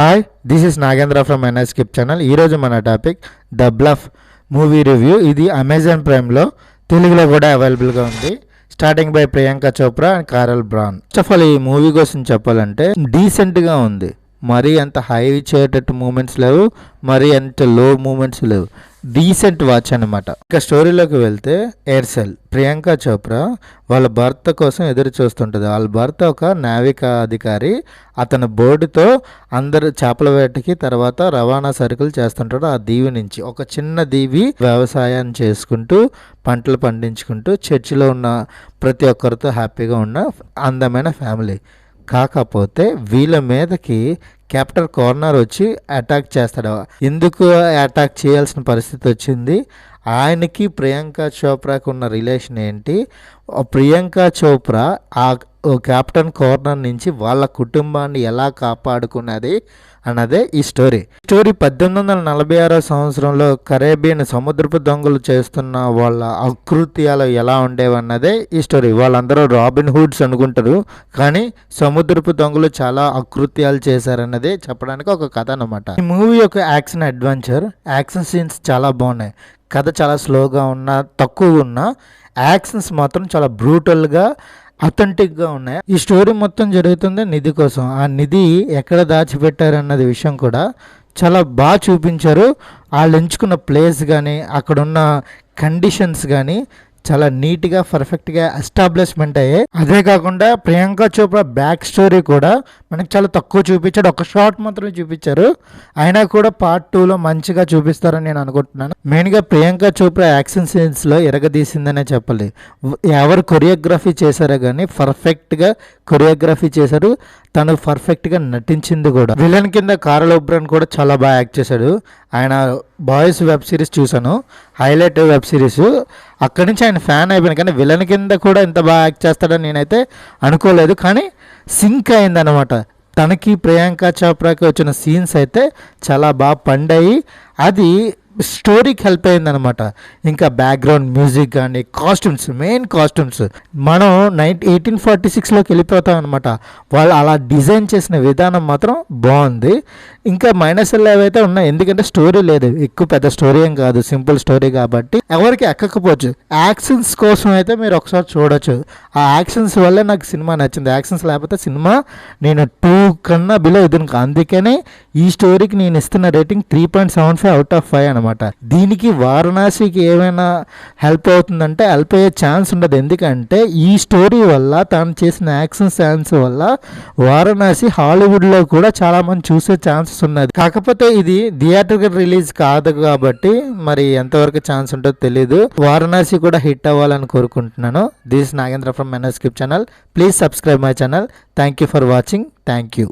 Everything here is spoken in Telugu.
Hi, this is Nagendra from ఎన్ఎస్కిప్ ఛానల్. ఈరోజు మన topic the bluff movie review. ఇది అమెజాన్ ప్రైమ్లో తెలుగులో కూడా అవైలబుల్గా ఉంది. Starting by Priyanka Chopra and Karl బ్రాన్. ఫస్ట్ ఆఫ్ ఆల్ ఈ మూవీ కోసం చెప్పాలంటే డీసెంట్గా ఉంది. మరీ అంత హై చేయటట్టు మూమెంట్స్ లేవు, మరీ అంత లో మూమెంట్స్ లేవు. డీసెంట్ వాచ్ అనమాట. ఇక స్టోరీలోకి వెళ్తే ఎయిర్సెల్ ప్రియాంక చోప్రా వాళ్ళ భర్త కోసం ఎదురు చూస్తుంటుంది. వాళ్ళ భర్త ఒక నావికా అధికారి. అతని బోర్డుతో అందరు చేపల వేటకి తర్వాత రవాణా సరుకులు చేస్తుంటాడు. ఆ దీవి నుంచి ఒక చిన్న దీవి వ్యవసాయాన్ని చేసుకుంటూ పంటలు పండించుకుంటూ చర్చిలో ఉన్న ప్రతి ఒక్కరితో హ్యాపీగా ఉన్న అందమైన ఫ్యామిలీ. కాకపోతే వీళ్ళ మీదకి కెప్టెన్ కార్నర్ వచ్చి అటాక్ చేస్తాడు. ఎందుకు అటాక్ చేయాల్సిన పరిస్థితి వచ్చింది? ఆయనకి ప్రియాంక చోప్రాకి ఉన్న రిలేషన్ ఏంటి? ప్రియాంక చోప్రా ఆ కెప్టెన్ కార్నర్ నుంచి వాళ్ళ కుటుంబాన్ని ఎలా కాపాడుకున్నది అన్నదే ఈ స్టోరీ. 1846 సంవత్సరంలో కరేబియన్ సముద్రపు దొంగలు చేస్తున్న వాళ్ళ అకృత్యాలు ఎలా ఉండేవన్నదే ఈ స్టోరీ. వాళ్ళందరూ రాబిన్ హుడ్స్ అనుకుంటారు, కానీ సముద్రపు దొంగలు చాలా అకృత్యాలు చేశారన్నదే చెప్పడానికి ఒక కథ అన్నమాట. ఈ మూవీ యొక్క యాక్షన్ అడ్వెంచర్, యాక్షన్ సీన్స్ చాలా బాగున్నాయి. కథ చాలా స్లోగా ఉన్నా, తక్కువ ఉన్నా యాక్షన్స్ మాత్రం చాలా బ్రూటల్గా అథెంటిక్గా ఉన్నాయి. ఈ స్టోరీ మొత్తం జరుగుతుంది నిధి కోసం. ఆ నిధి ఎక్కడ దాచిపెట్టారు అన్నది విషయం కూడా చాలా బాగా చూపించారు. వాళ్ళు ఎంచుకున్న ప్లేస్ కానీ అక్కడున్న కండిషన్స్ కానీ చాలా నీట్గా పర్ఫెక్ట్గా ఎస్టాబ్లిష్మెంట్ అయ్యాయి. అదే కాకుండా ప్రియాంక చోప్రా బ్యాక్ స్టోరీ కూడా మనకి చాలా తక్కువ చూపించాడు. ఒక షార్ట్ మాత్రమే చూపించారు. అయినా కూడా పార్ట్ 2లో మంచిగా చూపిస్తారని నేను అనుకుంటున్నాను. మెయిన్గా ప్రియాంక చోప్రా యాక్షన్ సీన్స్లో ఎరగదీసిందనే చెప్పాలి. ఎవరు కొరియోగ్రఫీ చేశారో కానీ పర్ఫెక్ట్గా కొరియోగ్రఫీ చేశారు. తను పర్ఫెక్ట్గా నటించింది కూడా. విలన్ కింద కారల్ బ్రాన్ కూడా చాలా బాగా యాక్ట్ చేశాడు. ఆయన బాయ్స్ వెబ్ సిరీస్ చూశాను, హైలైట్ వెబ్ సిరీస్. అక్కడి నుంచి ఆయన ఫ్యాన్ అయిపోయాను. కానీ విలన్ కింద కూడా ఇంత బాగా యాక్ట్ చేస్తాడని నేనైతే అనుకోలేదు. కానీ సింక్ అయిందనమాట. తనకి ప్రియాంక చోప్రాకి వచ్చిన సీన్స్ అయితే చాలా బాగా పండాయి. అది స్టోరీకి హెల్ప్ అయిందనమాట. ఇంకా బ్యాక్గ్రౌండ్ మ్యూజిక్ కానీ కాస్ట్యూమ్స్, మెయిన్ కాస్ట్యూమ్స్ మనం 1846లోకి వెళ్ళిపోతాం అనమాట. వాళ్ళు అలా డిజైన్ చేసిన విధానం మాత్రం బాగుంది. ఇంకా మైనస్లు ఏవైతే ఉన్నాయి, ఎందుకంటే స్టోరీ లేదు, ఎక్కువ పెద్ద స్టోరీ ఏం కాదు, సింపుల్ స్టోరీ కాబట్టి ఎవరికి ఎక్కకపోవచ్చు. యాక్షన్స్ కోసం అయితే మీరు ఒకసారి చూడొచ్చు. ఆ యాక్షన్స్ వల్లే నాకు సినిమా నచ్చింది. యాక్షన్స్ లేకపోతే సినిమా నేను 2 కన్నా బిలో ఇది. అందుకనే ఈ స్టోరీకి నేను ఇస్తున్న రేటింగ్ 3.75/5 అనమాట. దీనికి వారణాసికి ఏమైనా హెల్ప్ అవుతుందంటే హెల్ప్ అయ్యే ఛాన్స్ ఉండదు. ఎందుకంటే ఈ స్టోరీ వల్ల, తను చేసిన యాక్షన్ సీన్స్ వల్ల వారణాసి హాలీవుడ్లో కూడా చాలా మంది చూసే ఛాన్సెస్ ఉన్నది. కాకపోతే ఇది థియేటర్కి రిలీజ్ కాదు కాబట్టి మరి ఎంతవరకు ఛాన్స్ ఉంటుందో తెలియదు. వారణాసి కూడా హిట్ అవ్వాలని కోరుకుంటున్నాను. దిస్ నాగేంద్ర ఫ్రమ్ ఎన్ఎస్కిప్ channel. Please subscribe my channel. Thank you for watching. Thank you.